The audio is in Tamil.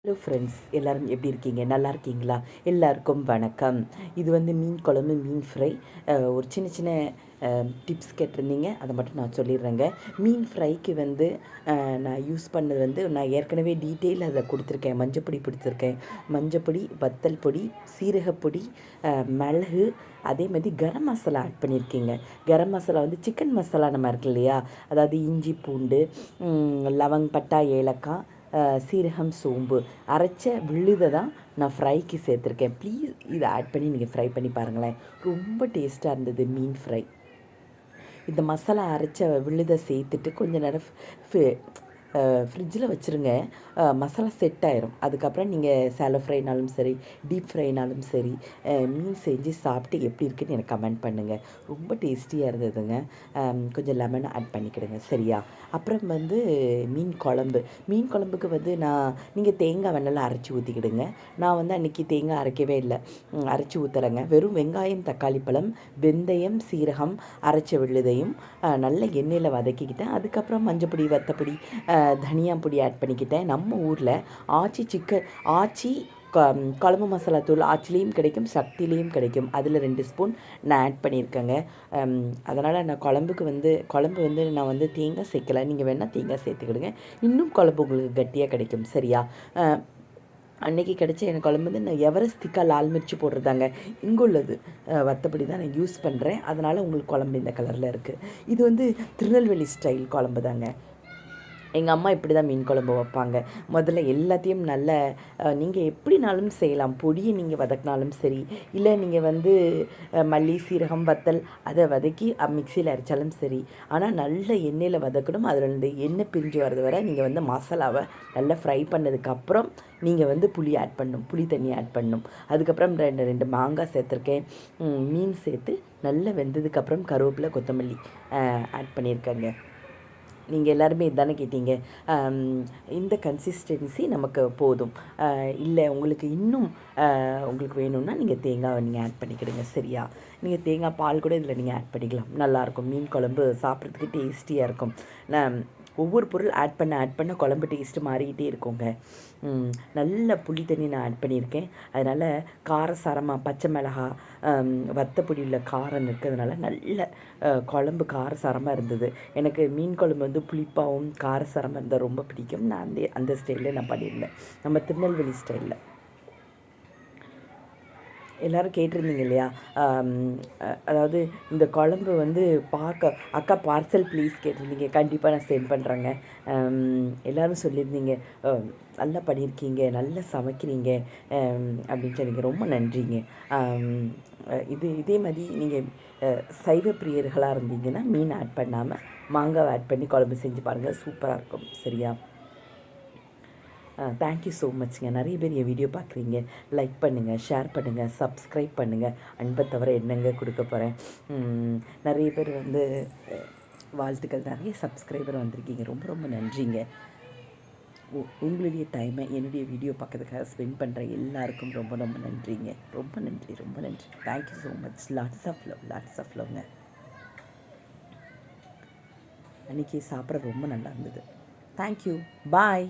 ஹலோ ஃப்ரெண்ட்ஸ், எல்லோரும் எப்படி இருக்கீங்க? நல்லா இருக்கீங்களா? எல்லாருக்கும் வணக்கம். இது வந்து மீன் குழம்பு, மீன் ஃப்ரை. ஒரு சின்ன சின்ன டிப்ஸ் கேட்டிருந்தீங்க, அதை மட்டும் நான் சொல்லிடுறேங்க. மீன் ஃப்ரைக்கு வந்து நான் யூஸ் பண்ணது வந்து நான் ஏற்கனவே டீட்டெயில் அதில் கொடுத்துருக்கேன். மஞ்சப்பொடி கொடுத்துருக்கேன். மஞ்சப்பொடி, வத்தல் பொடி, சீரகப்பொடி, மிளகு, அதே மாதிரி கரம் மசாலா ஆட் பண்ணியிருக்கீங்க. கரம் மசாலா வந்து சிக்கன் மசாலா நம்ம இருக்கு இல்லையா, அதாவது இஞ்சி பூண்டு, லவங், பட்டா, ஏலக்காய், சீரகம், சோம்பு அரைச்ச விழுதை தான் நான் ஃப்ரைக்கு சேர்த்துருக்கேன். ப்ளீஸ் இதை ஆட் பண்ணி நீங்கள் ஃப்ரை பண்ணி பாருங்களேன். ரொம்ப டேஸ்ட்டாக இருந்தது மீன் ஃப்ரை. இந்த மசாலா அரைச்ச விழுதை சேர்த்துட்டு கொஞ்சம் நேரம் ஃப்ரிட்ஜில் வச்சுருங்க. மசாலா செட் ஆயிரும். அதுக்கப்புறம் நீங்கள் சேலோ ஃப்ரைனாலும் சரி, டீப் ஃப்ரைனாலும் சரி, மீன் செஞ்சு சாப்பிட்டு எப்படி இருக்குன்னு எனக்கு கமெண்ட் பண்ணுங்கள். ரொம்ப டேஸ்டியாக இருந்ததுங்க. கொஞ்சம் லெமன் ஆட் பண்ணிக்கிடுங்க, சரியா? அப்புறம் வந்து மீன் குழம்பு. மீன் குழம்புக்கு வந்து நீங்கள் தேங்காய் வெண்ணெல்லாம் அரைச்சி ஊற்றிக்கிடுங்க. நான் வந்து அன்றைக்கி தேங்காய் அரைக்கவே இல்லை, அரைச்சி ஊற்றலைங்க. வெறும் வெங்காயம், தக்காளி பழம், வெந்தயம், சீரகம், அரைச்ச விழுதையும் நல்ல எண்ணெயில் வதக்கிக்கிட்டேன். அதுக்கப்புறம் மஞ்சப்பொடி, வத்தப்பொடி, தனியா பொடி ஆட் பண்ணிக்கிட்டேன். நம்ம ஊரில் ஆச்சி குழம்பு மசாலா தூள் ஆச்சிலையும் கிடைக்கும், சக்திலையும் கிடைக்கும். அதில் 2 ஸ்பூன் நான் ஆட் பண்ணியிருக்கேங்க. அதனால் நான் குழம்பு வந்து நான் வந்து தேங்காய் சேர்க்கலை. நீங்கள் வேணால் தேங்காய் சேர்த்துக்கிடுங்க, இன்னும் குழம்பு உங்களுக்கு கட்டியாக கிடைக்கும், சரியா? அன்றைக்கி கிடச்ச எனக்கு குழம்பு வந்து நான் எவரெஸ்ட் திக்கா லால் மிர்ச்சி போடுறதாங்க. இங்கே உள்ளது வத்தப்படி தான் நான் யூஸ் பண்ணுறேன். அதனால் உங்களுக்கு குழம்பு இந்த கலரில் இருக்குது. இது வந்து திருநெல்வேலி ஸ்டைல் குழம்பு தாங்க. எங்கள் அம்மா இப்படி தான் மீன் குழம்பு வைப்பாங்க. முதல்ல எல்லாத்தையும் நல்ல நீங்கள் எப்படினாலும் செய்யலாம். பொடியை நீங்கள் வதக்கினாலும் சரி, இல்லை நீங்கள் வந்து மல்லி, சீரகம், வத்தல் அதை வதக்கி மிக்சியில் அரைச்சாலும் சரி. ஆனால் நல்ல எண்ணெயில் வதக்கணும். அதில் இருந்து எண்ணெய் பிரிஞ்சு வரது வரை நீங்கள் வந்து மசாலாவை நல்லா ஃப்ரை பண்ணதுக்கப்புறம் நீங்கள் வந்து புளி ஆட் பண்ணணும், புளி தண்ணி ஆட் பண்ணணும். அதுக்கப்புறம் ரெண்டு மாங்காய் சேர்த்துருக்கேன். மீன் சேர்த்து நல்லா வெந்ததுக்கப்புறம் கருவேப்பிலை, கொத்தமல்லி ஆட் பண்ணியிருக்கேங்க. நீங்கள் எல்லாருமே இதுதானே கேட்டீங்க. இந்த கன்சிஸ்டன்சி நமக்கு போதும். இல்லை உங்களுக்கு இன்னும் உங்களுக்கு வேணும்னா நீங்கள் தேங்காவை நீங்கள் ஆட் பண்ணிக்கிடுங்க, சரியா? நீங்கள் தேங்காய் பால் கூட இதில் நீங்கள் ஆட் பண்ணிக்கலாம். நல்லாயிருக்கும். மீன் குழம்பு சாப்பிட்றதுக்கு டேஸ்டியாக இருக்கும். ஒவ்வொரு பொருள் ஆட் பண்ண குழம்பு டேஸ்ட்டு மாறிக்கிட்டே இருக்குங்க. நல்ல புளி தண்ணி நான் ஆட் பண்ணியிருக்கேன். அதனால் காரசாரமாக பச்சை மிளகா, வத்தப்பொடியில் காரம் இருக்கிறதுனால நல்ல குழம்பு காரசாரமாக இருந்தது. எனக்கு மீன் குழம்பு வந்து புளிப்பாகவும் காரசாரமாக இருந்தால் ரொம்ப பிடிக்கும். நான் அந்த ஸ்டைலில் நான் பண்ணியிருந்தேன், நம்ம திருநெல்வேலி ஸ்டைலில். எல்லோரும் கேட்டிருந்தீங்க இல்லையா, அதாவது இந்த குழம்பு வந்து அக்கா பார்சல் ப்ளீஸ் கேட்டிருந்தீங்க. கண்டிப்பாக நான் சென்ட் பண்ணுறேங்க. எல்லோரும் சொல்லியிருந்தீங்க நல்லா பண்ணியிருக்கீங்க, நல்லா சமைக்கிறீங்க அப்படின்னு சொன்னீங்க. ரொம்ப நன்றிங்க. இதே மாதிரி நீங்கள் சைவ பிரியர்களாக இருந்தீங்கன்னா மீன் ஆட் பண்ணாமல் மாங்காய் ஆட் பண்ணி குழம்பு செஞ்சு பாருங்கள், சூப்பராக இருக்கும், சரியா? தேங்க்யூ ஸோ மச்ங்க. நிறைய பேர் என் வீடியோ பார்க்குறீங்க. லைக் பண்ணுங்கள், ஷேர் பண்ணுங்கள், சப்ஸ்கிரைப் பண்ணுங்கள். அன்பை தவிர என்னங்க கொடுக்க போகிறேன். நிறைய பேர் வந்து வாழ்த்துக்கள். நிறைய சப்ஸ்கிரைபர் வந்திருக்கீங்க, ரொம்ப ரொம்ப நன்றிங்க. உங்களுடைய டைமை என்னுடைய வீடியோ பார்க்கறதுக்காக ஸ்பெண்ட் பண்ணுற எல்லாருக்கும் ரொம்ப ரொம்ப நன்றிங்க. ரொம்ப நன்றி, ரொம்ப நன்றி. Thank you so much. Lots of லவ்ங்க. அன்றைக்கி சாப்பிட ரொம்ப நல்லா இருந்தது. தேங்க்யூ. பாய்.